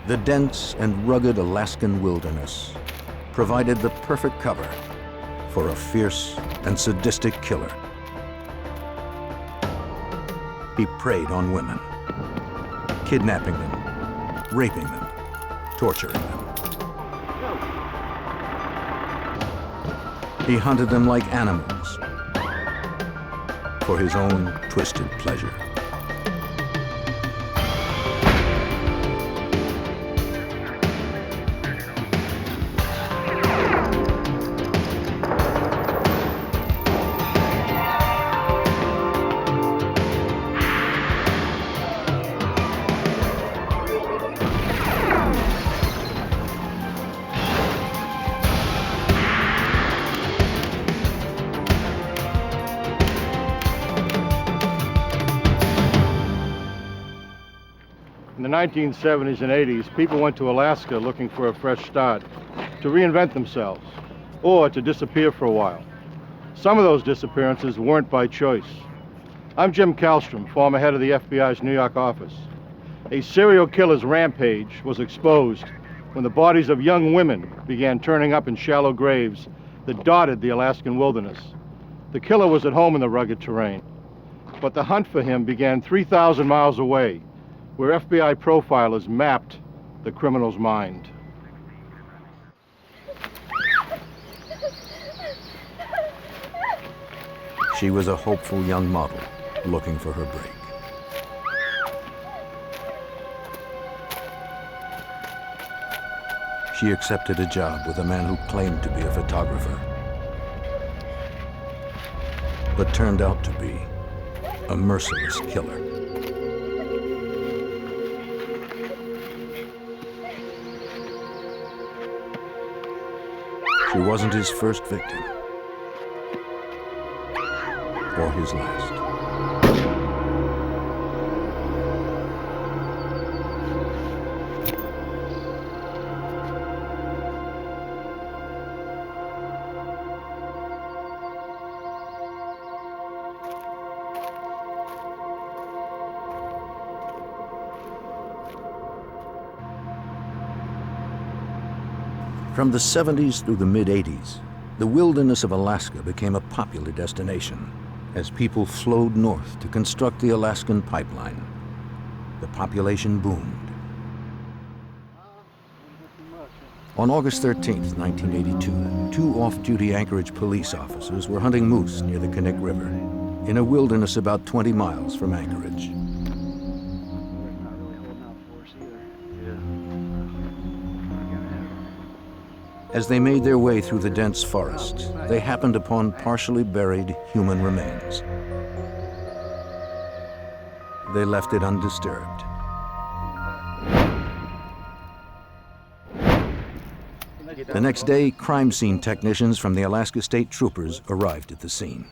The dense and rugged Alaskan wilderness provided the perfect cover for a fierce and sadistic killer. He preyed on women, kidnapping them, raping them, torturing them. He hunted them like animals for his own twisted pleasure. In the 1970s and 80s, people went to Alaska looking for a fresh start, to reinvent themselves, or to disappear for a while. Some of those disappearances weren't by choice. I'm Jim Kallstrom, former head of the FBI's New York office. A serial killer's rampage was exposed when the bodies of young women began turning up in shallow graves that dotted the Alaskan wilderness. The killer was at home in the rugged terrain, but the hunt for him began 3,000 miles away, where FBI profilers mapped the criminal's mind. She was a hopeful young model looking for her break. She accepted a job with a man who claimed to be a photographer, but turned out to be a merciless killer. She wasn't his first victim, or his last. From the 70s through the mid-80s, the wilderness of Alaska became a popular destination as people flowed north to construct the Alaskan pipeline. The population boomed. On August 13th, 1982, two off-duty Anchorage police officers were hunting moose near the Knik River, in a wilderness about 20 miles from Anchorage. As they made their way through the dense forest, they happened upon partially buried human remains. They left it undisturbed. The next day, crime scene technicians from the Alaska State Troopers arrived at the scene.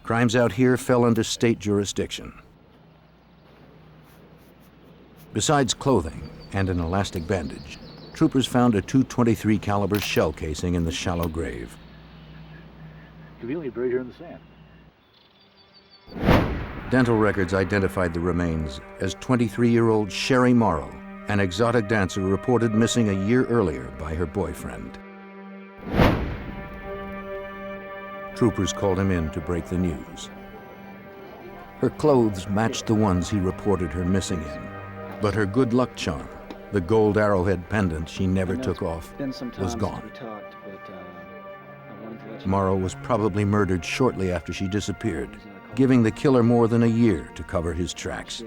Crimes out here fell under state jurisdiction. Besides clothing and an elastic bandage, troopers found a .223 caliber shell casing in the shallow grave. Conveniently buried here in the sand. Dental records identified the remains as 23-year-old Sherry Morrow, an exotic dancer reported missing a year earlier by her boyfriend. Troopers called him in to break the news. Her clothes matched the ones he reported her missing in, but her good luck charm, the gold arrowhead pendant she never took off, was gone. Morrow was probably murdered shortly after she disappeared, giving the killer more than a year to cover his tracks.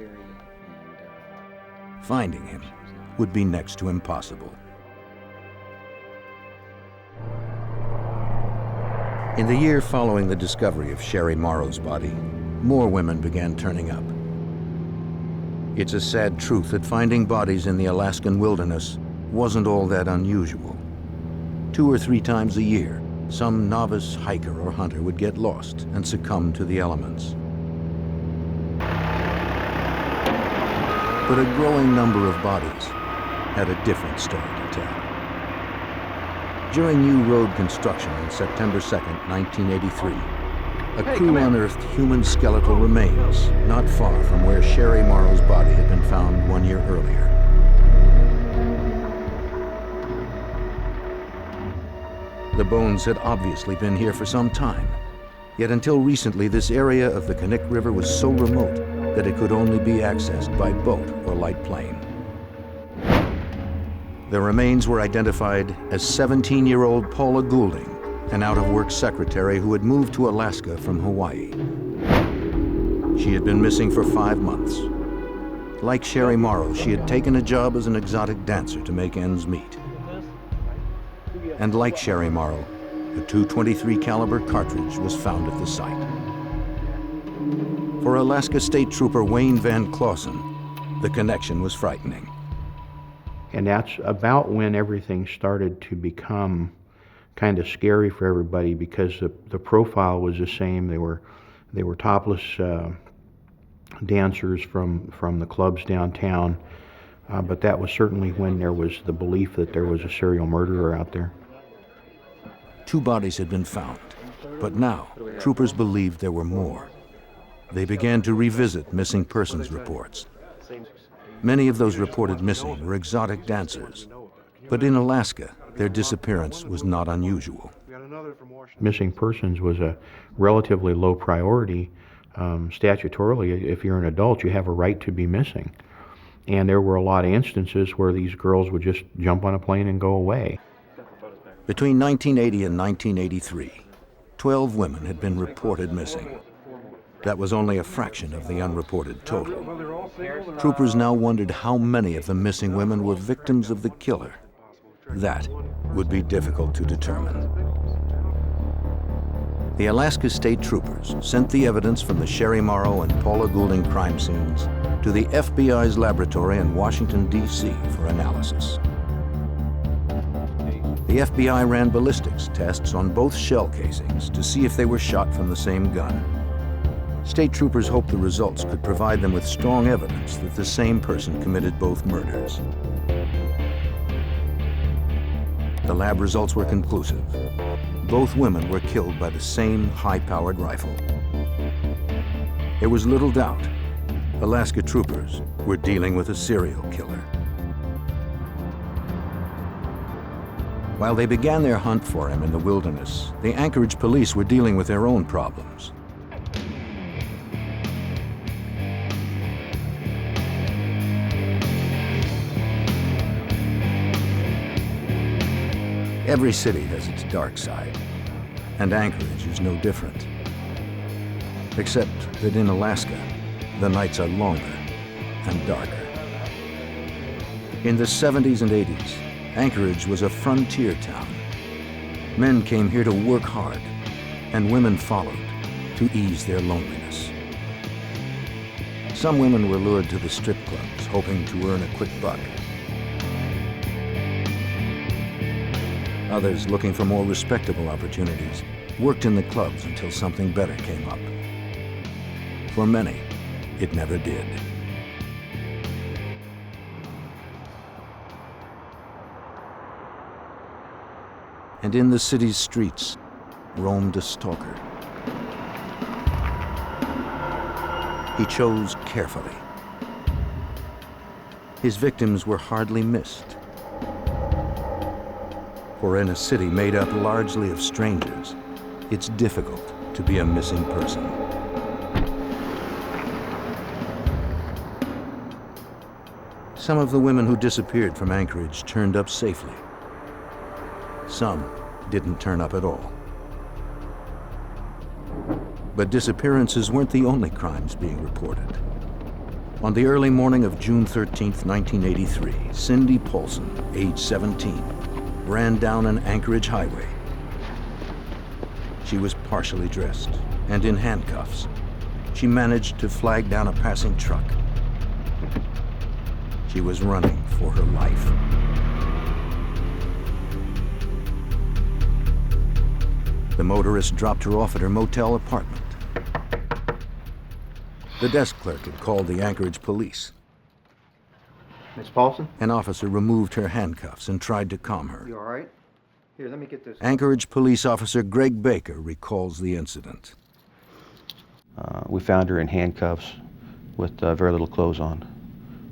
Finding him would be next to impossible. In the year following the discovery of Sherry Morrow's body, more women began turning up. It's a sad truth that finding bodies in the Alaskan wilderness wasn't all that unusual. 2 or 3 times a year, some novice hiker or hunter would get lost and succumb to the elements. But a growing number of bodies had a different story to tell. During new road construction on September 2nd, 1983, a crew unearthed human skeletal remains not far from where Sherry Morrow's body had been found 1 year earlier. The bones had obviously been here for some time. Yet until recently, this area of the Knik River was so remote that it could only be accessed by boat or light plane. The remains were identified as 17-year-old Paula Goulding, an out-of-work secretary who had moved to Alaska from Hawaii. She had been missing for 5 months. Like Sherry Morrow, she had taken a job as an exotic dancer to make ends meet. And like Sherry Morrow, a .223 caliber cartridge was found at the site. For Alaska State Trooper Wayne Van Clausen, the connection was frightening. And that's about when everything started to become kind of scary for everybody, because the profile was the same. They were topless dancers from the clubs downtown, but that was certainly when there was the belief that there was a serial murderer out there. 2 bodies had been found, but now troopers believed there were more. They began to revisit missing persons reports. Many of those reported missing were exotic dancers, but in Alaska, their disappearance was not unusual. Missing persons was a relatively low priority. Statutorily, if you're an adult, you have a right to be missing. And there were a lot of instances where these girls would just jump on a plane and go away. Between 1980 and 1983, 12 women had been reported missing. That was only a fraction of the unreported total. Troopers now wondered how many of the missing women were victims of the killer. That would be difficult to determine. The Alaska State Troopers sent the evidence from the Sherry Morrow and Paula Goulding crime scenes to the FBI's laboratory in Washington, D.C. for analysis. The FBI ran ballistics tests on both shell casings to see if they were shot from the same gun. State troopers hoped the results could provide them with strong evidence that the same person committed both murders. The lab results were conclusive. Both women were killed by the same high-powered rifle. There was little doubt. Alaska troopers were dealing with a serial killer. While they began their hunt for him in the wilderness, the Anchorage police were dealing with their own problems. Every city has its dark side, and Anchorage is no different. Except that in Alaska, the nights are longer and darker. In the 70s and 80s, Anchorage was a frontier town. Men came here to work hard, and women followed to ease their loneliness. Some women were lured to the strip clubs, hoping to earn a quick buck. Others, looking for more respectable opportunities, worked in the clubs until something better came up. For many, it never did. And in the city's streets roamed a stalker. He chose carefully. His victims were hardly missed. For in a city made up largely of strangers, it's difficult to be a missing person. Some of the women who disappeared from Anchorage turned up safely. Some didn't turn up at all. But disappearances weren't the only crimes being reported. On the early morning of June 13th, 1983, Cindy Paulson, age 17, ran down an Anchorage highway. She was partially dressed and in handcuffs. She managed to flag down a passing truck. She was running for her life. The motorist dropped her off at her motel apartment. The desk clerk had called the Anchorage police. Miss Paulson? An officer removed her handcuffs and tried to calm her. You all right? Here, let me get this. Anchorage police officer Greg Baker recalls the incident. We found her in handcuffs with very little clothes on.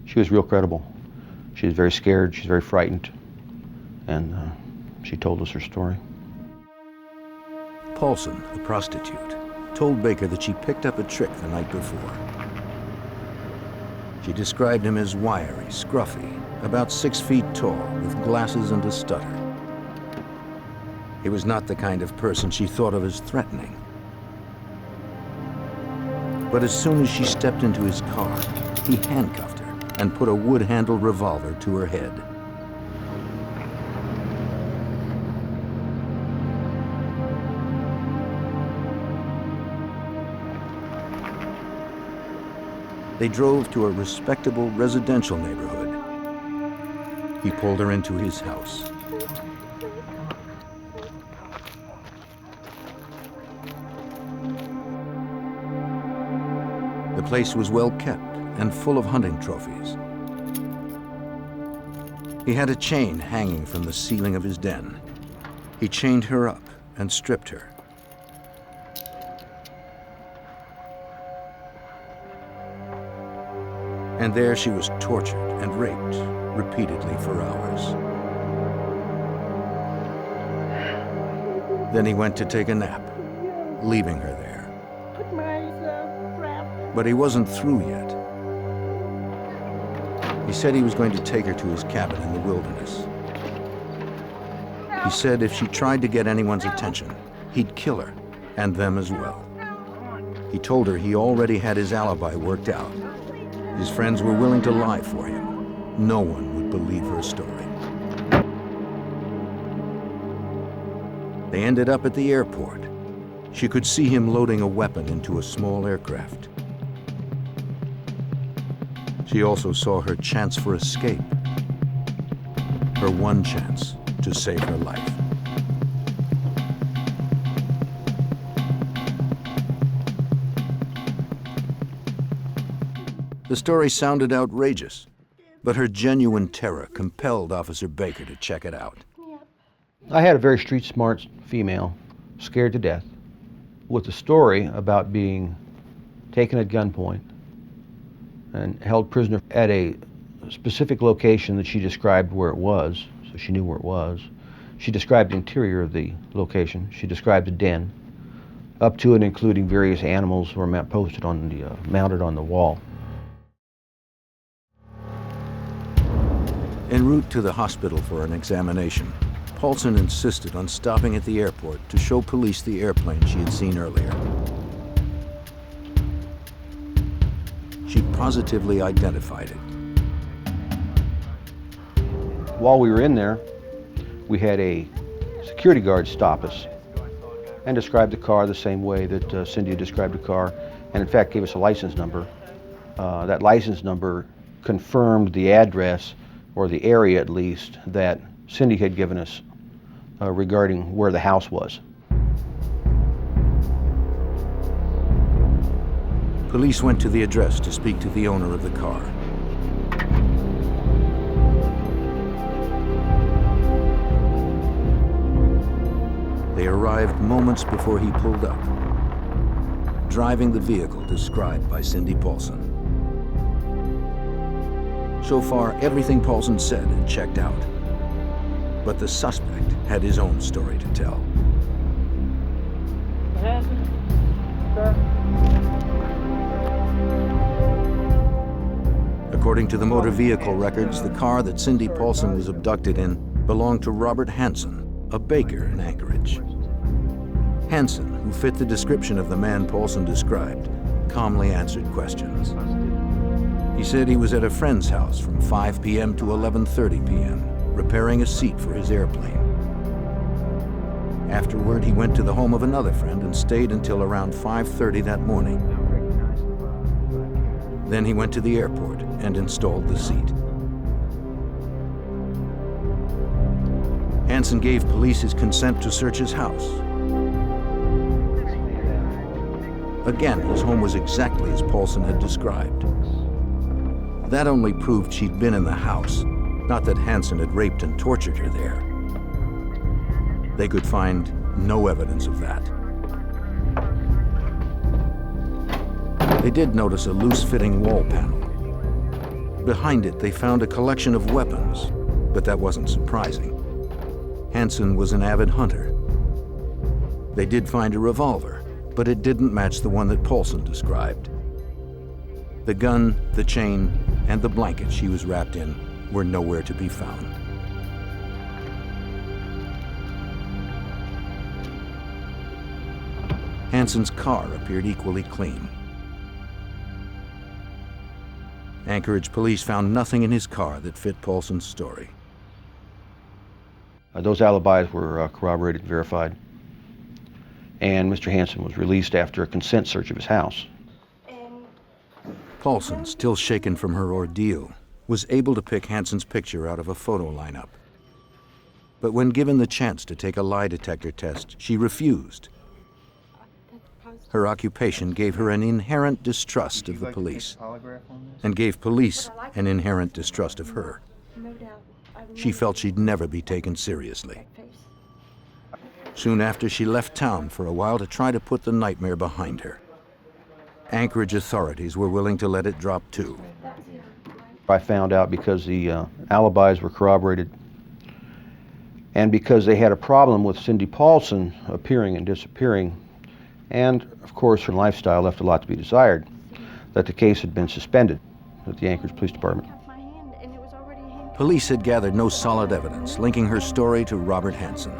She was real credible. She was very scared, she's very frightened, and she told us her story. Paulson, the prostitute, told Baker that she picked up a trick the night before. She described him as wiry, scruffy, about 6 feet tall, with glasses and a stutter. He was not the kind of person she thought of as threatening. But as soon as she stepped into his car, he handcuffed her and put a wood-handled revolver to her head. They drove to a respectable residential neighborhood. He pulled her into his house. The place was well kept and full of hunting trophies. He had a chain hanging from the ceiling of his den. He chained her up and stripped her. And there she was tortured and raped repeatedly for hours. Then he went to take a nap, leaving her there. But he wasn't through yet. He said he was going to take her to his cabin in the wilderness. He said if she tried to get anyone's attention, he'd kill her, and them as well. He told her he already had his alibi worked out. His friends were willing to lie for him. No one would believe her story. They ended up at the airport. She could see him loading a weapon into a small aircraft. She also saw her chance for escape. Her one chance to save her life. The story sounded outrageous, but her genuine terror compelled Officer Baker to check it out. I had a very street-smart female, scared to death, with a story about being taken at gunpoint and held prisoner at a specific location that she described where it was, so she knew where it was. She described the interior of the location. She described the den, up to and including various animals were posted on the, mounted on the wall. En route to the hospital for an examination, Paulson insisted on stopping at the airport to show police the airplane she had seen earlier. She positively identified it. While we were in there, we had a security guard stop us and describe the car the same way that Cindy described the car, and in fact gave us a license number. That license number confirmed the address, or the area at least, that Cindy had given us regarding where the house was. Police went to the address to speak to the owner of the car. They arrived moments before he pulled up, driving the vehicle described by Cindy Paulson. So far, everything Paulson said had checked out. But the suspect had his own story to tell. According to the motor vehicle records, the car that Cindy Paulson was abducted in belonged to Robert Hansen, a baker in Anchorage. Hansen, who fit the description of the man Paulson described, calmly answered questions. He said he was at a friend's house from 5 p.m. to 11:30 p.m., repairing a seat for his airplane. Afterward, he went to the home of another friend and stayed until around 5:30 that morning. Then he went to the airport and installed the seat. Hansen gave police his consent to search his house. Again, his home was exactly as Paulson had described. That only proved she'd been in the house, not that Hansen had raped and tortured her there. They could find no evidence of that. They did notice a loose-fitting wall panel. Behind it, they found a collection of weapons, but that wasn't surprising. Hansen was an avid hunter. They did find a revolver, but it didn't match the one that Paulson described. The gun, the chain, and the blanket she was wrapped in were nowhere to be found. Hansen's car appeared equally clean. Anchorage police found nothing in his car that fit Paulson's story. Those alibis were corroborated and verified, and Mr. Hansen was released after a consent search of his house. Paulson, still shaken from her ordeal, was able to pick Hansen's picture out of a photo lineup. But when given the chance to take a lie detector test, she refused. Her occupation gave her an inherent distrust of the police, and gave police an inherent distrust of her. She felt she'd never be taken seriously. Soon after, she left town for a while to try to put the nightmare behind her. Anchorage authorities were willing to let it drop too. I found out because the alibis were corroborated and because they had a problem with Cindy Paulson appearing and disappearing, and of course her lifestyle left a lot to be desired, that the case had been suspended at the Anchorage Police Department. Police had gathered no solid evidence linking her story to Robert Hansen.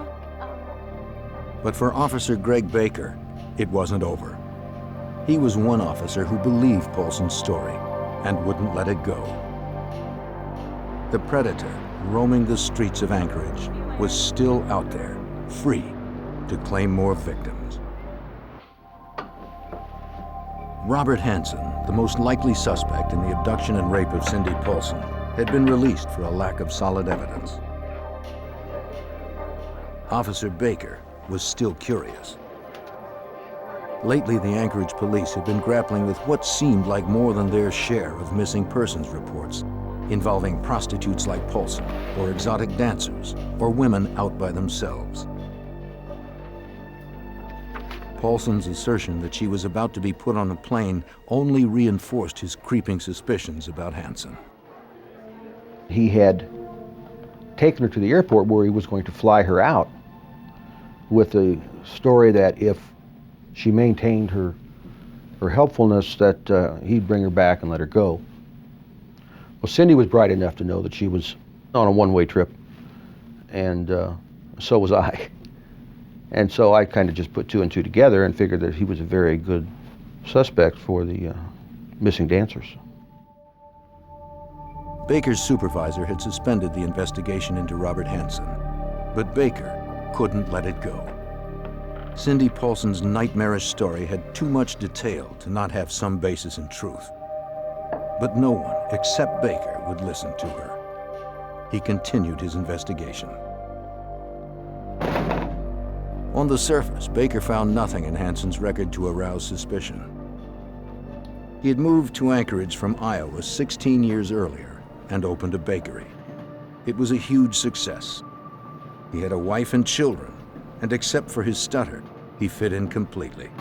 But for Officer Greg Baker, it wasn't over. He was one officer who believed Paulson's story and wouldn't let it go. The predator roaming the streets of Anchorage was still out there, free to claim more victims. Robert Hansen, the most likely suspect in the abduction and rape of Cindy Paulson, had been released for a lack of solid evidence. Officer Baker was still curious. Lately, the Anchorage police had been grappling with what seemed like more than their share of missing persons reports, involving prostitutes like Paulson, or exotic dancers, or women out by themselves. Paulson's assertion that she was about to be put on a plane only reinforced his creeping suspicions about Hansen. He had taken her to the airport where he was going to fly her out with the story that if she maintained her helpfulness, that he'd bring her back and let her go. Well, Cindy was bright enough to know that she was on a one-way trip, and so was I. And so I kind of just put two and two together and figured that he was a very good suspect for the missing dancers. Baker's supervisor had suspended the investigation into Robert Hansen, but Baker couldn't let it go. Cindy Paulson's nightmarish story had too much detail to not have some basis in truth. But no one except Baker would listen to her. He continued his investigation. On the surface, Baker found nothing in Hansen's record to arouse suspicion. He had moved to Anchorage from Iowa 16 years earlier and opened a bakery. It was a huge success. He had a wife and children, and except for his stutter, he fit in completely.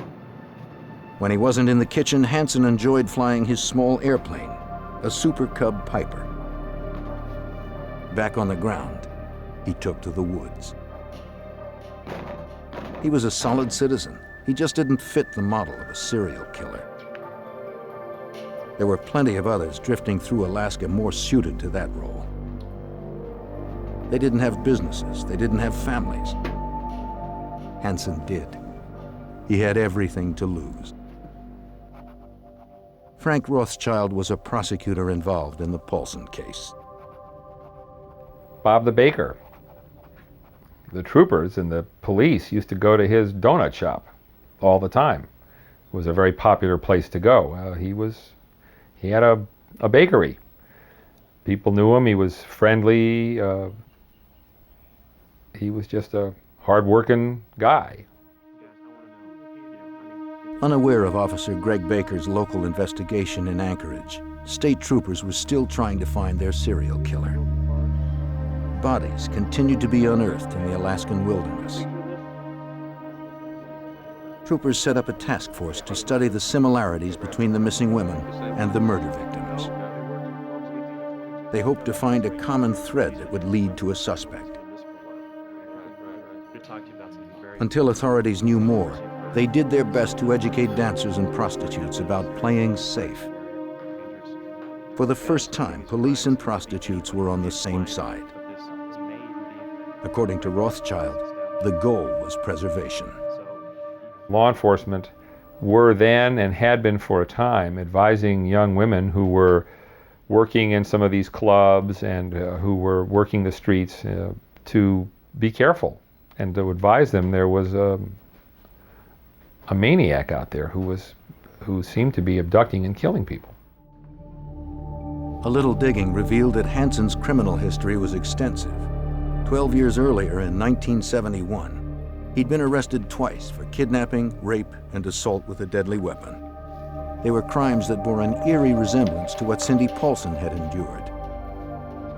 When he wasn't in the kitchen, Hansen enjoyed flying his small airplane, a Super Cub Piper. Back on the ground, he took to the woods. He was a solid citizen. He just didn't fit the model of a serial killer. There were plenty of others drifting through Alaska more suited to that role. They didn't have businesses. They didn't have families. Hansen did. He had everything to lose. Frank Rothschild was a prosecutor involved in the Paulson case. Bob the baker. The troopers and the police used to go to his donut shop all the time. It was a very popular place to go. He had a bakery. People knew him. He was friendly. He was just a hard-working guy. Unaware of Officer Greg Baker's local investigation in Anchorage, state troopers were still trying to find their serial killer. Bodies continued to be unearthed in the Alaskan wilderness. Troopers set up a task force to study the similarities between the missing women and the murder victims. They hoped to find a common thread that would lead to a suspect. Until authorities knew more, they did their best to educate dancers and prostitutes about playing safe. For the first time, police and prostitutes were on the same side. According to Rothschild, the goal was preservation. Law enforcement were then, and had been for a time, advising young women who were working in some of these clubs and who were working the streets to be careful, and to advise them there was a maniac out there who seemed to be abducting and killing people. A little digging revealed that Hansen's criminal history was extensive. 12 years earlier, in 1971, he'd been arrested twice for kidnapping, rape, and assault with a deadly weapon. They were crimes that bore an eerie resemblance to what Cindy Paulson had endured.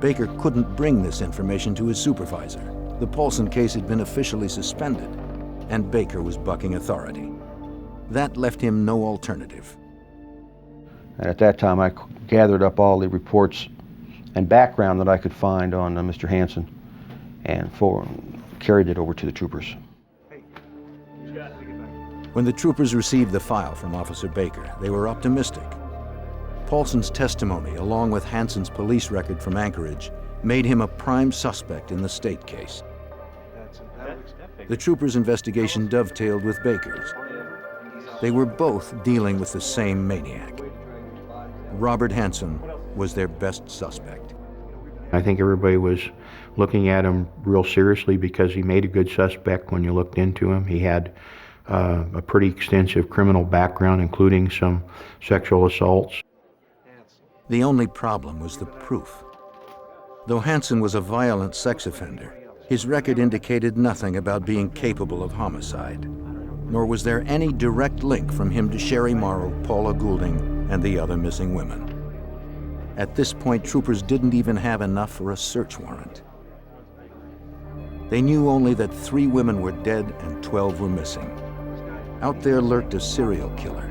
Baker couldn't bring this information to his supervisor. The Paulson case had been officially suspended, and Baker was bucking authority. That left him no alternative. And at that time, I gathered up all the reports and background that I could find on Mr. Hansen and carried it over to the troopers. When the troopers received the file from Officer Baker, they were optimistic. Paulson's testimony, along with Hansen's police record from Anchorage, made him a prime suspect in the state case. The troopers' investigation dovetailed with Baker's. They were both dealing with the same maniac. Robert Hansen was their best suspect. I think everybody was looking at him real seriously because he made a good suspect when you looked into him. He had a pretty extensive criminal background, including some sexual assaults. The only problem was the proof. Though Hansen was a violent sex offender, his record indicated nothing about being capable of homicide, nor was there any direct link from him to Sherry Morrow, Paula Goulding, and the other missing women. At this point, troopers didn't even have enough for a search warrant. They knew only that 3 women were dead and 12 were missing. Out there lurked a serial killer.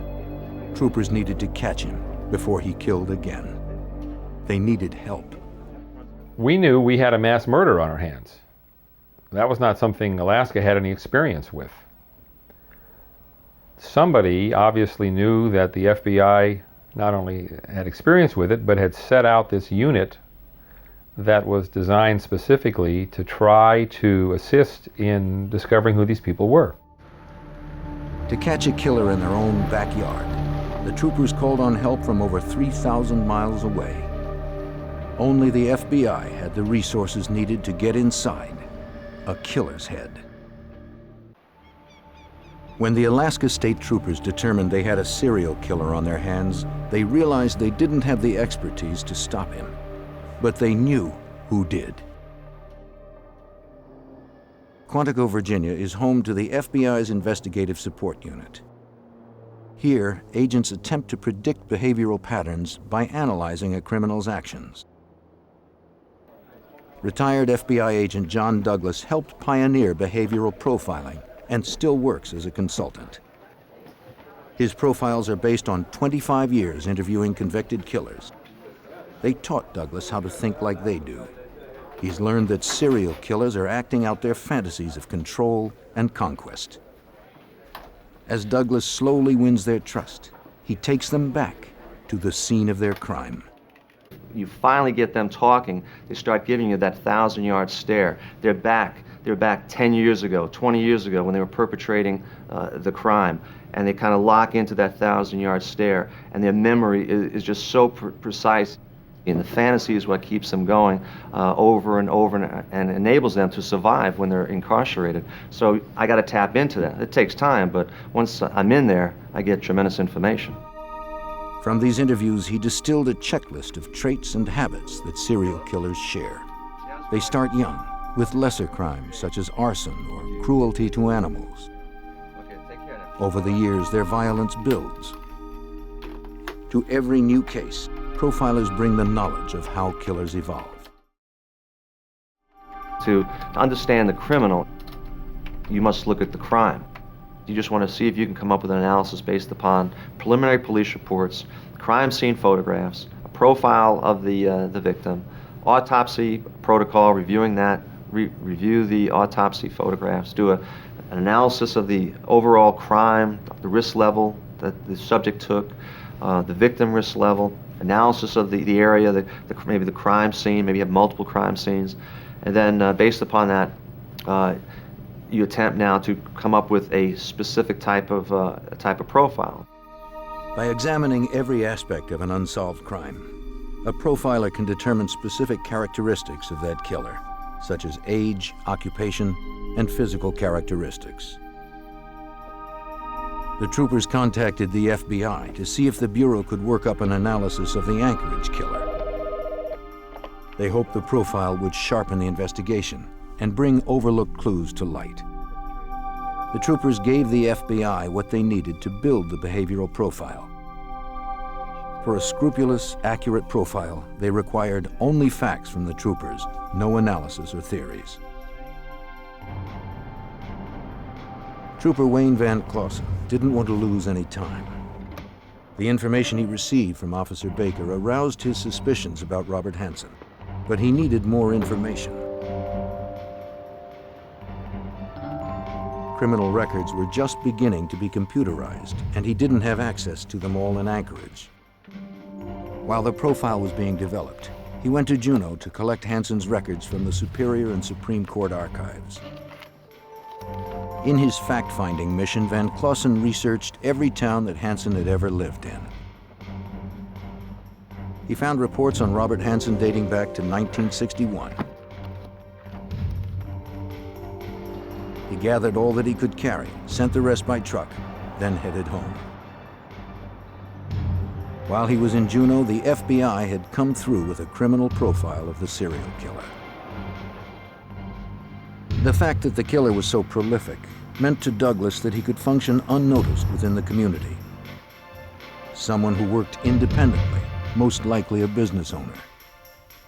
Troopers needed to catch him before he killed again. They needed help. We knew we had a mass murder on our hands. That was not something Alaska had any experience with. Somebody obviously knew that the FBI not only had experience with it, but had set out this unit that was designed specifically to try to assist in discovering who these people were. To catch a killer in their own backyard, the troopers called on help from over 3,000 miles away. Only the FBI had the resources needed to get inside a killer's head. When the Alaska State Troopers determined they had a serial killer on their hands, they realized they didn't have the expertise to stop him, but they knew who did. Quantico, Virginia is home to the FBI's Investigative Support Unit. Here, agents attempt to predict behavioral patterns by analyzing a criminal's actions. Retired FBI agent John Douglas helped pioneer behavioral profiling and still works as a consultant. His profiles are based on 25 years interviewing convicted killers. They taught Douglas how to think like they do. He's learned that serial killers are acting out their fantasies of control and conquest. As Douglas slowly wins their trust, he takes them back to the scene of their crime. You finally get them talking, they start giving you that 1,000-yard stare. They're back 10 years ago, 20 years ago when they were perpetrating the crime, and they kind of lock into that 1,000-yard stare, and their memory is just so precise. And the fantasy is what keeps them going over and over and enables them to survive when they're incarcerated. So I got to tap into that. It takes time, but once I'm in there, I get tremendous information. From these interviews, he distilled a checklist of traits and habits that serial killers share. They start young, with lesser crimes such as arson or cruelty to animals. Over the years, their violence builds. To every new case, profilers bring the knowledge of how killers evolve. To understand the criminal, you must look at the crime. You just want to see if you can come up with an analysis based upon preliminary police reports, crime scene photographs, a profile of the victim, autopsy protocol, reviewing that review the autopsy photographs, do an analysis of the overall crime, the risk level that the subject took, the victim risk level, analysis of the area, maybe the crime scene, maybe you have multiple crime scenes, and then based upon that, you attempt now to come up with a specific type of profile. By examining every aspect of an unsolved crime, a profiler can determine specific characteristics of that killer, such as age, occupation, and physical characteristics. The troopers contacted the FBI to see if the Bureau could work up an analysis of the Anchorage killer. They hoped the profile would sharpen the investigation and bring overlooked clues to light. The troopers gave the FBI what they needed to build the behavioral profile. For a scrupulous, accurate profile, they required only facts from the troopers, no analysis or theories. Trooper Wayne Van Clausen didn't want to lose any time. The information he received from Officer Baker aroused his suspicions about Robert Hansen, but he needed more information. Criminal records were just beginning to be computerized, and he didn't have access to them all in Anchorage. While the profile was being developed, he went to Juneau to collect Hansen's records from the Superior and Supreme Court archives. In his fact-finding mission, Van Clausen researched every town that Hansen had ever lived in. He found reports on Robert Hansen dating back to 1961. He gathered all that he could carry, sent the rest by truck, then headed home. While he was in Juneau, the FBI had come through with a criminal profile of the serial killer. The fact that the killer was so prolific meant to Douglas that he could function unnoticed within the community. Someone who worked independently, most likely a business owner.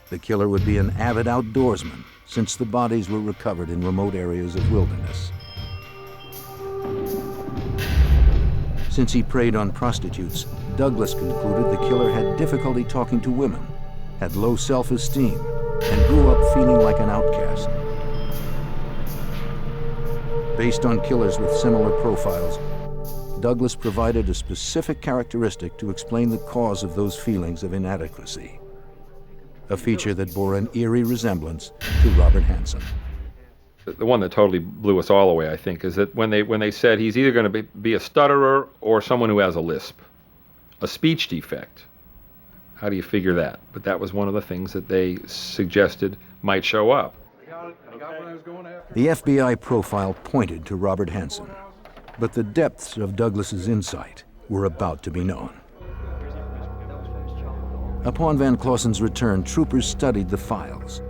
The killer would be an avid outdoorsman, since the bodies were recovered in remote areas of wilderness. Since he preyed on prostitutes, Douglas concluded the killer had difficulty talking to women, had low self-esteem, and grew up feeling like an outcast. Based on killers with similar profiles, Douglas provided a specific characteristic to explain the cause of those feelings of inadequacy, a feature that bore an eerie resemblance to Robert Hansen. The one that totally blew us all away, I think, is that when they said he's either going to be a stutterer or someone who has a lisp, a speech defect. How do you figure that? But that was one of the things that they suggested might show up. The FBI profile pointed to Robert Hansen, but the depths of Douglas's insight were about to be known. Upon Van Clausen's return, troopers studied the files.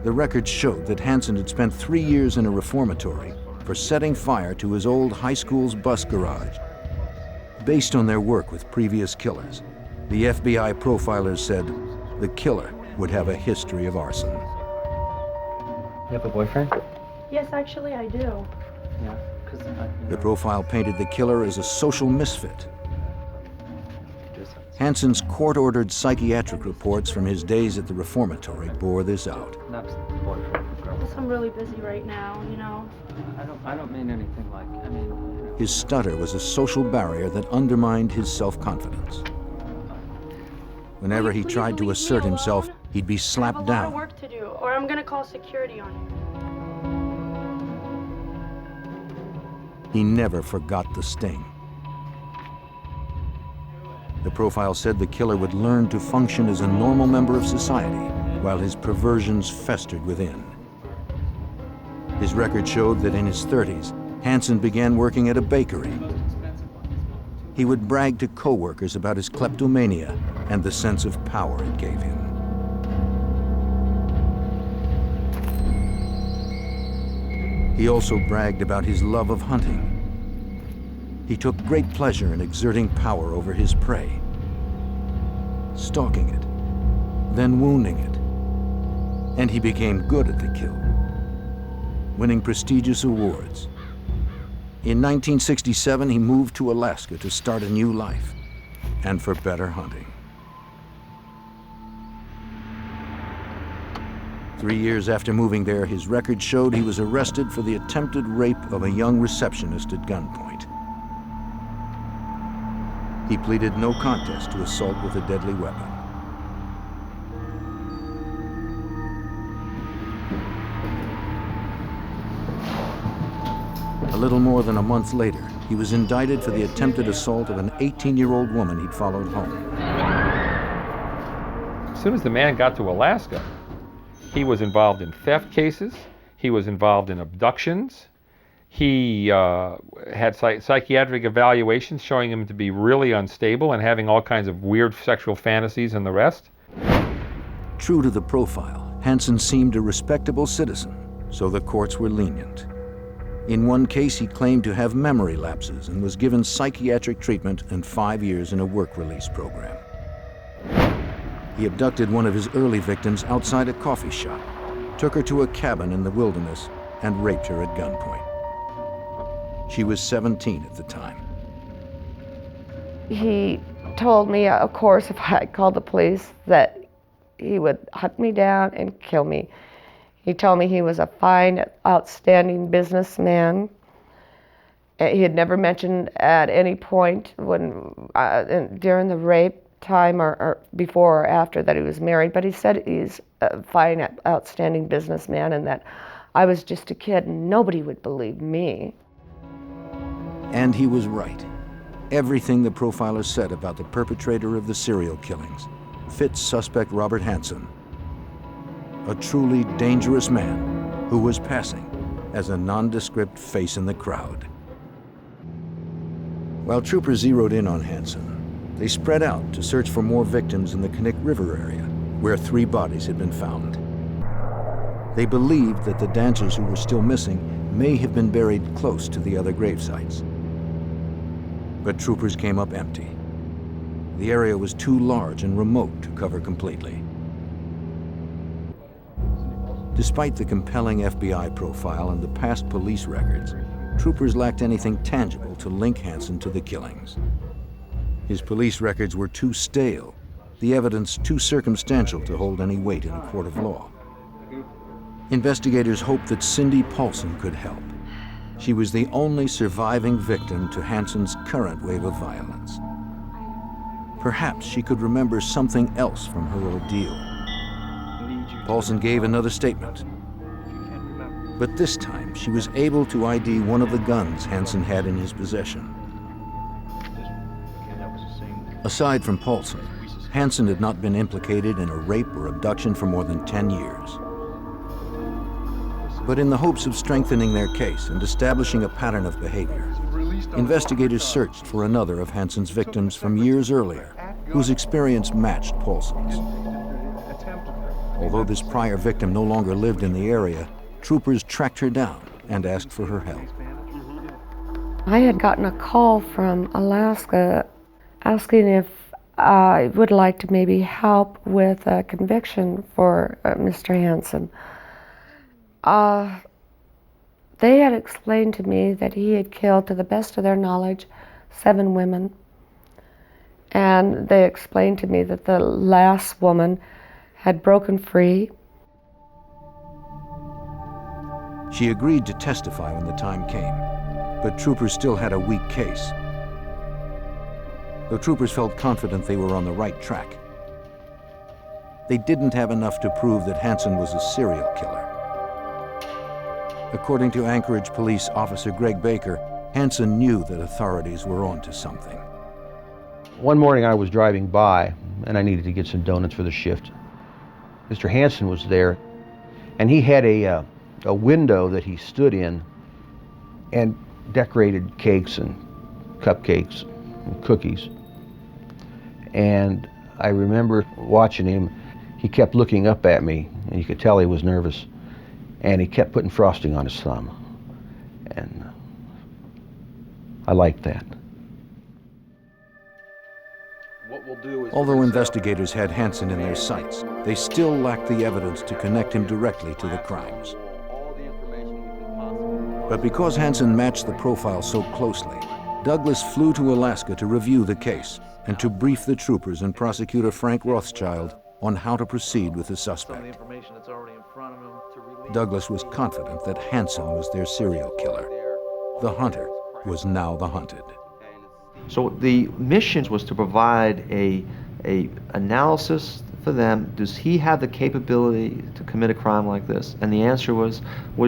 The records showed that Hansen had spent 3 years in a reformatory for setting fire to his old high school's bus garage. Based on their work with previous killers, the FBI profilers said the killer would have a history of arson. You have a boyfriend? Yes, actually I do. Yeah. The profile painted the killer as a social misfit. Hansen's court-ordered psychiatric reports from his days at the reformatory bore this out. I'm really busy right now, you know. I don't mean anything like, His stutter was a social barrier that undermined his self-confidence. Whenever he tried to assert himself, he'd be slapped down. I have a lot of work to do, or I'm gonna call security on you. He never forgot the sting. The profile said the killer would learn to function as a normal member of society while his perversions festered within. His record showed that in his 30s, Hansen began working at a bakery. He would brag to co-workers about his kleptomania and the sense of power it gave him. He also bragged about his love of hunting. He took great pleasure in exerting power over his prey, stalking it, then wounding it. And he became good at the kill, winning prestigious awards. In 1967, he moved to Alaska to start a new life and for better hunting. 3 years after moving there, his record showed he was arrested for the attempted rape of a young receptionist at gunpoint. He pleaded no contest to assault with a deadly weapon. A little more than a month later, he was indicted for the attempted assault of an 18-year-old woman he'd followed home. As soon as the man got to Alaska, he was involved in theft cases, he was involved in abductions, he had psychiatric evaluations showing him to be really unstable and having all kinds of weird sexual fantasies and the rest. True to the profile, Hansen seemed a respectable citizen, so the courts were lenient. In one case, he claimed to have memory lapses and was given psychiatric treatment and 5 years in a work release program. He abducted one of his early victims outside a coffee shop, took her to a cabin in the wilderness, and raped her at gunpoint. She was 17 at the time. He told me, of course, if I called the police, that he would hunt me down and kill me. He told me he was a fine, outstanding businessman. He had never mentioned at any point when during the rape time or before or after that he was married, but he said he's a fine, outstanding businessman and that I was just a kid and nobody would believe me. And he was right. Everything the profiler said about the perpetrator of the serial killings fits suspect Robert Hansen, a truly dangerous man who was passing as a nondescript face in the crowd. While troopers zeroed in on Hansen, they spread out to search for more victims in the Knik River area, where 3 bodies had been found. They believed that the dancers who were still missing may have been buried close to the other grave sites. But troopers came up empty. The area was too large and remote to cover completely. Despite the compelling FBI profile and the past police records, troopers lacked anything tangible to link Hansen to the killings. His police records were too stale, the evidence too circumstantial to hold any weight in a court of law. Investigators hoped that Cindy Paulson could help. She was the only surviving victim to Hansen's current wave of violence. Perhaps she could remember something else from her ordeal. Paulson gave another statement, but this time she was able to ID one of the guns Hansen had in his possession. Aside from Paulson, Hansen had not been implicated in a rape or abduction for more than 10 years. But in the hopes of strengthening their case and establishing a pattern of behavior, investigators searched for another of Hansen's victims from years earlier, whose experience matched Paulson's. Although this prior victim no longer lived in the area, troopers tracked her down and asked for her help. I had gotten a call from Alaska asking if I would like to maybe help with a conviction for Mr. Hansen. They had explained to me that he had killed, to the best of their knowledge, 7 women. And they explained to me that the last woman had broken free. She agreed to testify when the time came, but troopers still had a weak case. Though troopers felt confident they were on the right track, they didn't have enough to prove that Hansen was a serial killer. According to Anchorage Police Officer Greg Baker, Hansen knew that authorities were onto something. One morning I was driving by and I needed to get some donuts for the shift. Mr. Hansen was there, and he had a window that he stood in and decorated cakes and cupcakes and cookies. And I remember watching him. He kept looking up at me, and you could tell he was nervous. And he kept putting frosting on his thumb. And I liked that. Although investigators had Hansen in their sights, they still lacked the evidence to connect him directly to the crimes. But because Hansen matched the profile so closely, Douglas flew to Alaska to review the case and to brief the troopers and prosecutor Frank Rothschild on how to proceed with the suspect. Douglas was confident that Hansen was their serial killer. The hunter was now the hunted. So the mission was to provide a analysis for them. Does he have the capability to commit a crime like this? And the answer was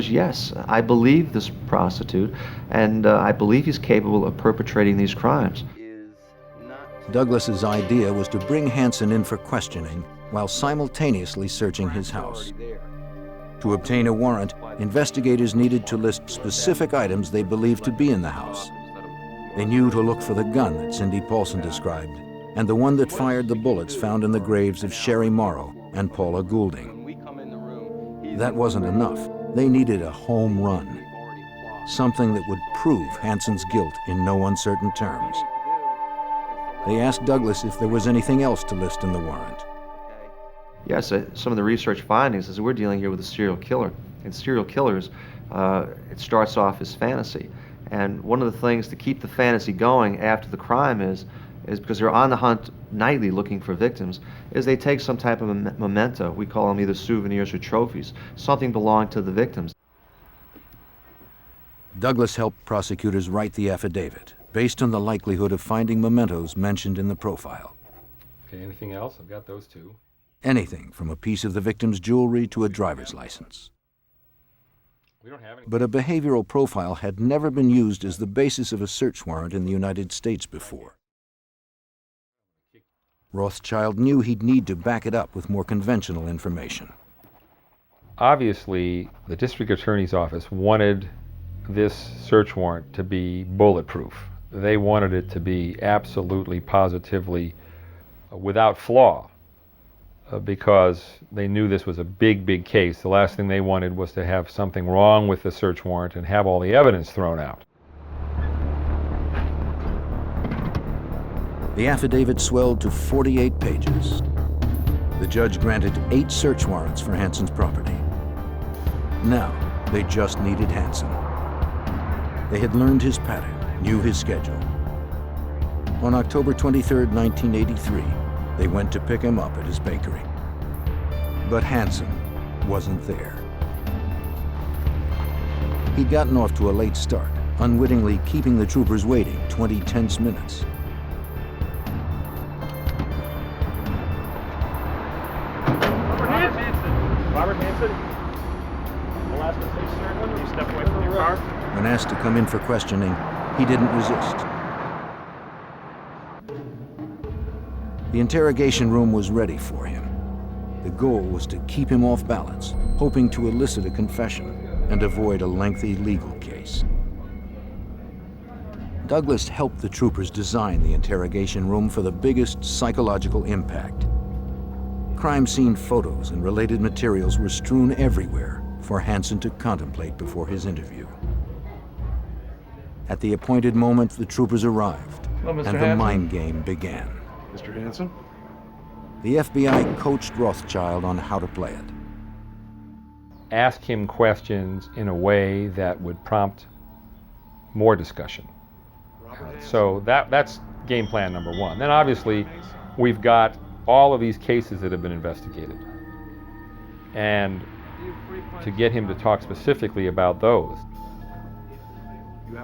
yes. I believe this prostitute, and I believe he's capable of perpetrating these crimes. Douglas's idea was to bring Hansen in for questioning while simultaneously searching his house. To obtain a warrant, investigators needed to list specific items they believed to be in the house. They knew to look for the gun that Cindy Paulson described, and the one that fired the bullets found in the graves of Sherry Morrow and Paula Goulding. That wasn't enough. They needed a home run, something that would prove Hansen's guilt in no uncertain terms. They asked Douglas if there was anything else to list in the warrant. Yes, some of the research findings is we're dealing here with a serial killer. And serial killers, it starts off as fantasy. And one of the things to keep the fantasy going after the crime is because they're on the hunt nightly looking for victims, is they take some type of memento. We call them either souvenirs or trophies, something belonging to the victims. Douglas helped prosecutors write the affidavit based on the likelihood of finding mementos mentioned in the profile. Okay, anything else? I've got those two. Anything from a piece of the victim's jewelry to a driver's license. We don't have any. But a behavioral profile had never been used as the basis of a search warrant in the United States before. Rothschild knew he'd need to back it up with more conventional information. Obviously, the district attorney's office wanted this search warrant to be bulletproof. They wanted it to be absolutely, positively, without flaw, because they knew this was a big, big case. The last thing they wanted was to have something wrong with the search warrant and have all the evidence thrown out. The affidavit swelled to 48 pages. The judge granted 8 search warrants for Hansen's property. Now, they just needed Hansen. They had learned his pattern, knew his schedule. On October 23, 1983, they went to pick him up at his bakery. But Hansen wasn't there. He'd gotten off to a late start, unwittingly keeping the troopers waiting 20 tense minutes. Robert Hansen? Alaskan, will you step away from your car? When asked to come in for questioning, he didn't resist. The interrogation room was ready for him. The goal was to keep him off balance, hoping to elicit a confession and avoid a lengthy legal case. Douglas helped the troopers design the interrogation room for the biggest psychological impact. Crime scene photos and related materials were strewn everywhere for Hansen to contemplate before his interview. At the appointed moment, the troopers arrived, and the mind game began. Mr. Hansen? The FBI coached Rothschild on how to play it. Ask him questions in a way that would prompt more discussion. So that's game plan number one. Then obviously, we've got all of these cases that have been investigated. And to get him to talk specifically about those.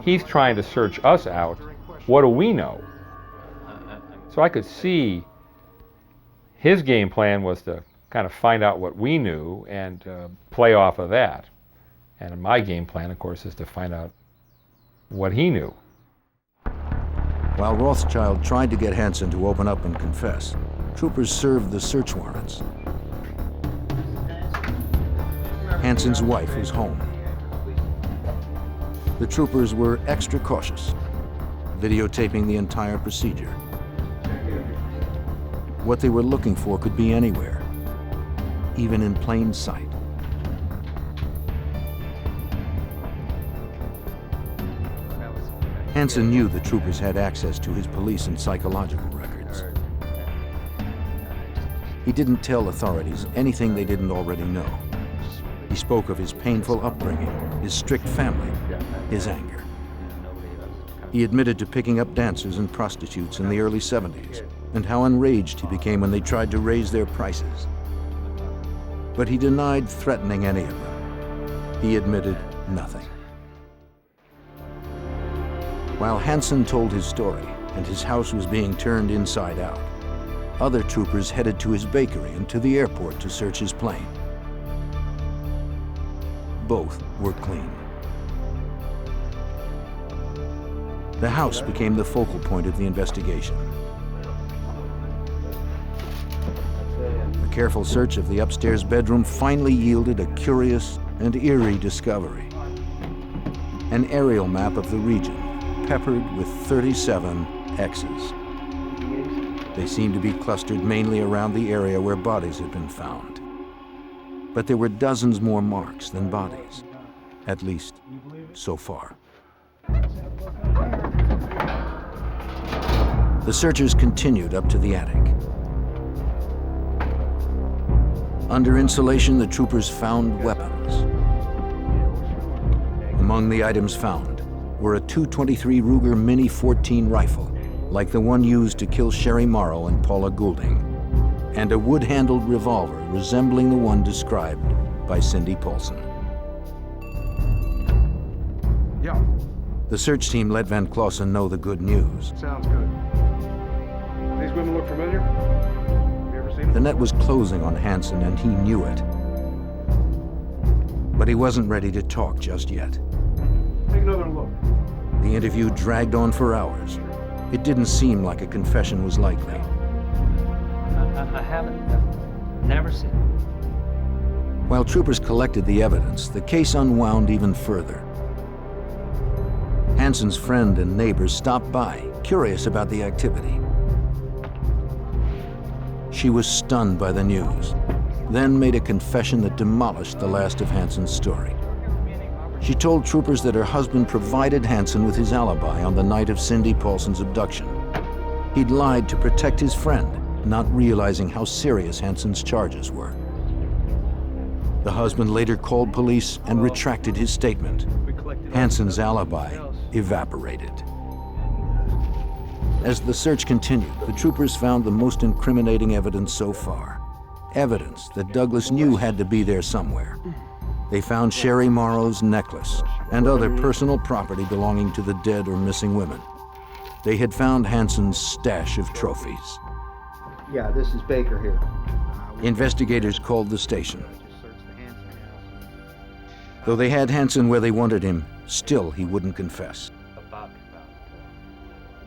He's trying to search us out. What do we know? So I could see his game plan was to kind of find out what we knew and play off of that. And my game plan, of course, is to find out what he knew. While Rothschild tried to get Hansen to open up and confess, troopers served the search warrants. Hansen's wife was home. The troopers were extra cautious, videotaping the entire procedure. What they were looking for could be anywhere, even in plain sight. Hansen knew the troopers had access to his police and psychological records. He didn't tell authorities anything they didn't already know. He spoke of his painful upbringing, his strict family, his anger. He admitted to picking up dancers and prostitutes in the early 70s, and how enraged he became when they tried to raise their prices. But he denied threatening any of them. He admitted nothing. While Hansen told his story and his house was being turned inside out, other troopers headed to his bakery and to the airport to search his plane. Both were clean. The house became the focal point of the investigation. A careful search of the upstairs bedroom finally yielded a curious and eerie discovery. An aerial map of the region, peppered with 37 X's. They seemed to be clustered mainly around the area where bodies had been found. But there were dozens more marks than bodies, at least so far. The searchers continued up to the attic. Under insulation, the troopers found weapons. Among the items found were a .223 Ruger Mini 14 rifle, like the one used to kill Sherry Morrow and Paula Goulding, and a wood-handled revolver resembling the one described by Cindy Paulson. Yeah. The search team let Van Clausen know the good news. Sounds good. These women look familiar? Have you ever seen them? The net was closing on Hansen, and he knew it. But he wasn't ready to talk just yet. Take another look. The interview dragged on for hours. It didn't seem like a confession was likely. I haven't. I've never seen it. While troopers collected the evidence, the case unwound even further. Hansen's friend and neighbors stopped by, curious about the activity. She was stunned by the news, then made a confession that demolished the last of Hansen's story. She told troopers that her husband provided Hansen with his alibi on the night of Cindy Paulson's abduction. He'd lied to protect his friend, not realizing how serious Hansen's charges were. The husband later called police and retracted his statement. Hansen's alibi evaporated. As the search continued, the troopers found the most incriminating evidence so far. Evidence that Douglas knew had to be there somewhere. They found Sherry Morrow's necklace and other personal property belonging to the dead or missing women. They had found Hansen's stash of trophies. Yeah, this is Baker here. Investigators called the station. Though they had Hansen where they wanted him, still he wouldn't confess.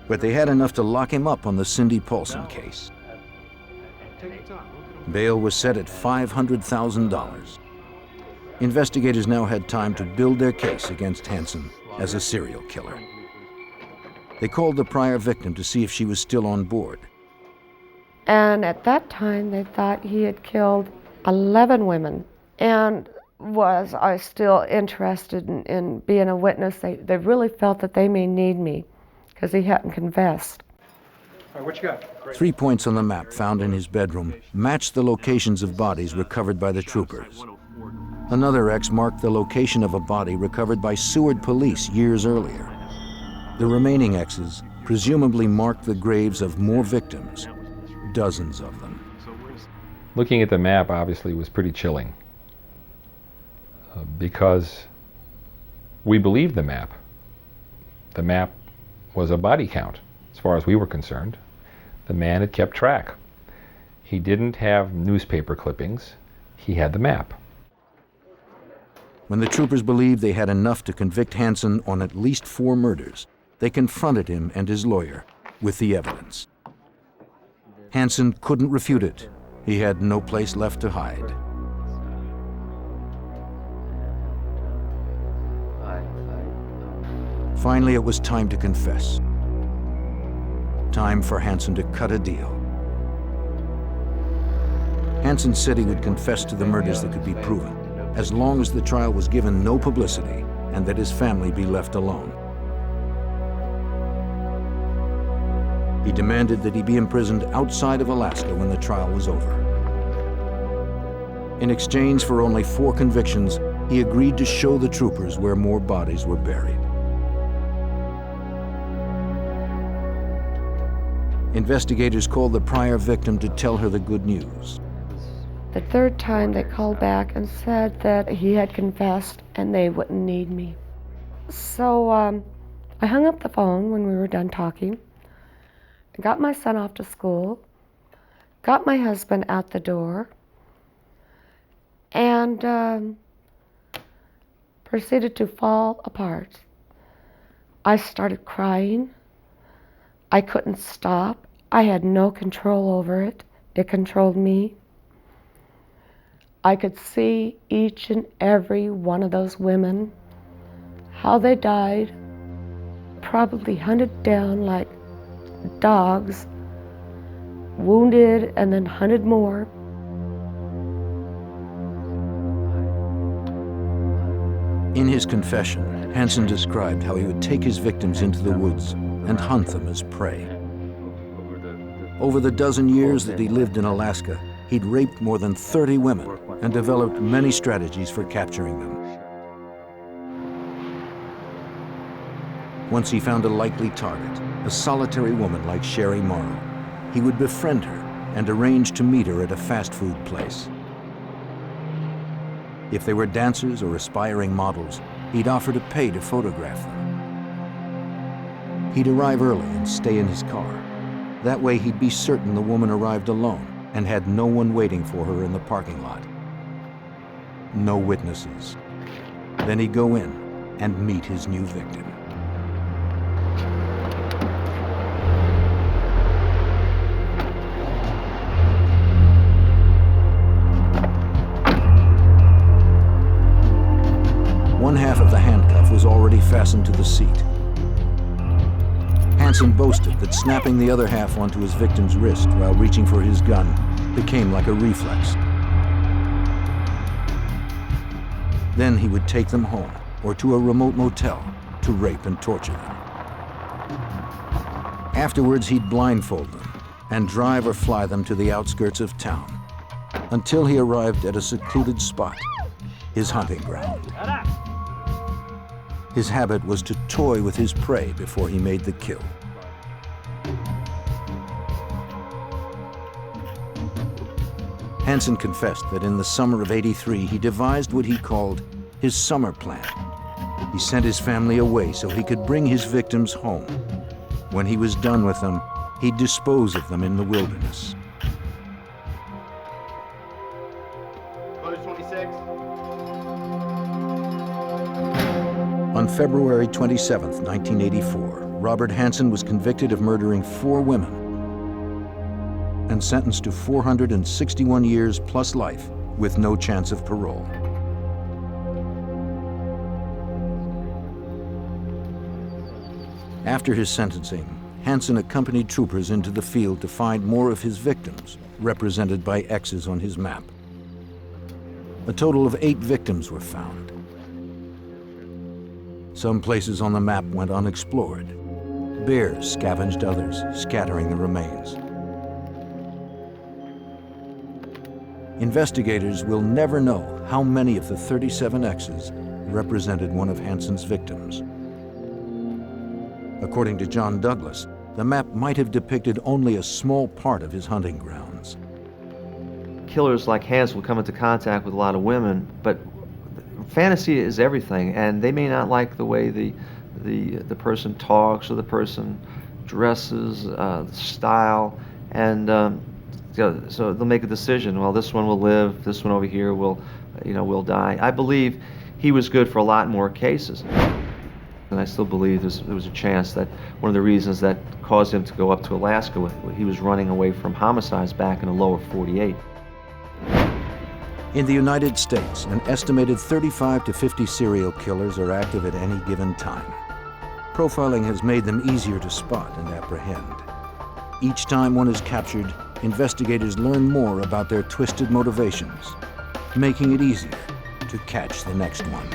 But they had enough to lock him up on the Cindy Paulson case. Bail was set at $500,000. Investigators now had time to build their case against Hansen as a serial killer. They called the prior victim to see if she was still on board. And at that time, they thought he had killed 11 women. And was I still interested in being a witness? They really felt that they may need me because he hadn't confessed. All right, what you got? Great. 3 points on the map found in his bedroom matched the locations of bodies recovered by the troopers. Another X marked the location of a body recovered by Seward police years earlier. The remaining X's presumably marked the graves of more victims, dozens of them. Looking at the map obviously was pretty chilling because we believed the map. The map was a body count as far as we were concerned. The man had kept track. He didn't have newspaper clippings. He had the map. When the troopers believed they had enough to convict Hansen on at least 4 murders, they confronted him and his lawyer with the evidence. Hansen couldn't refute it. He had no place left to hide. Finally, it was time to confess. Time for Hansen to cut a deal. Hansen said he would confess to the murders that could be proven, as long as the trial was given no publicity and that his family be left alone. He demanded that he be imprisoned outside of Alaska when the trial was over. In exchange for only 4 convictions, he agreed to show the troopers where more bodies were buried. Investigators called the prior victim to tell her the good news. The third time they called back and said that he had confessed and they wouldn't need me. So I hung up the phone when we were done talking, got my son off to school, got my husband out the door, and proceeded to fall apart. I started crying. I couldn't stop. I had no control over it. It controlled me. I could see each and every one of those women, how they died, probably hunted down like dogs, wounded and then hunted more. In his confession, Hansen described how he would take his victims into the woods and hunt them as prey. Over the dozen years that he lived in Alaska, he'd raped more than 30 women and developed many strategies for capturing them. Once he found a likely target, a solitary woman like Sherry Morrow, he would befriend her and arrange to meet her at a fast food place. If they were dancers or aspiring models, he'd offer to pay to photograph them. He'd arrive early and stay in his car. That way he'd be certain the woman arrived alone and had no one waiting for her in the parking lot. No witnesses. Then he'd go in and meet his new victim. One half of the handcuff was already fastened to the seat. Hansen boasted that snapping the other half onto his victim's wrist while reaching for his gun became like a reflex. Then he would take them home or to a remote motel to rape and torture them. Afterwards, he'd blindfold them and drive or fly them to the outskirts of town until he arrived at a secluded spot, his hunting ground. His habit was to toy with his prey before he made the kill. Hansen confessed that in the summer of '83, he devised what he called his summer plan. He sent his family away so he could bring his victims home. When he was done with them, he'd dispose of them in the wilderness. On February 27, 1984, Robert Hansen was convicted of murdering 4 women and sentenced to 461 years plus life with no chance of parole. After his sentencing, Hansen accompanied troopers into the field to find more of his victims, represented by X's on his map. A total of 8 victims were found. Some places on the map went unexplored. Bears scavenged others, scattering the remains. Investigators will never know how many of the 37 X's represented one of Hansen's victims. According to John Douglas, the map might have depicted only a small part of his hunting grounds. Killers like Hansen will come into contact with a lot of women, but fantasy is everything, and they may not like the way the person talks or the person dresses, the style, and so they'll make a decision. Well, this one will live. This one over here will die. I believe he was good for a lot more cases, and I still believe there was a chance that one of the reasons that caused him to go up to Alaska, he was running away from homicides back in the lower 48. In the United States, an estimated 35 to 50 serial killers are active at any given time. Profiling has made them easier to spot and apprehend. Each time one is captured, investigators learn more about their twisted motivations, making it easier to catch the next one.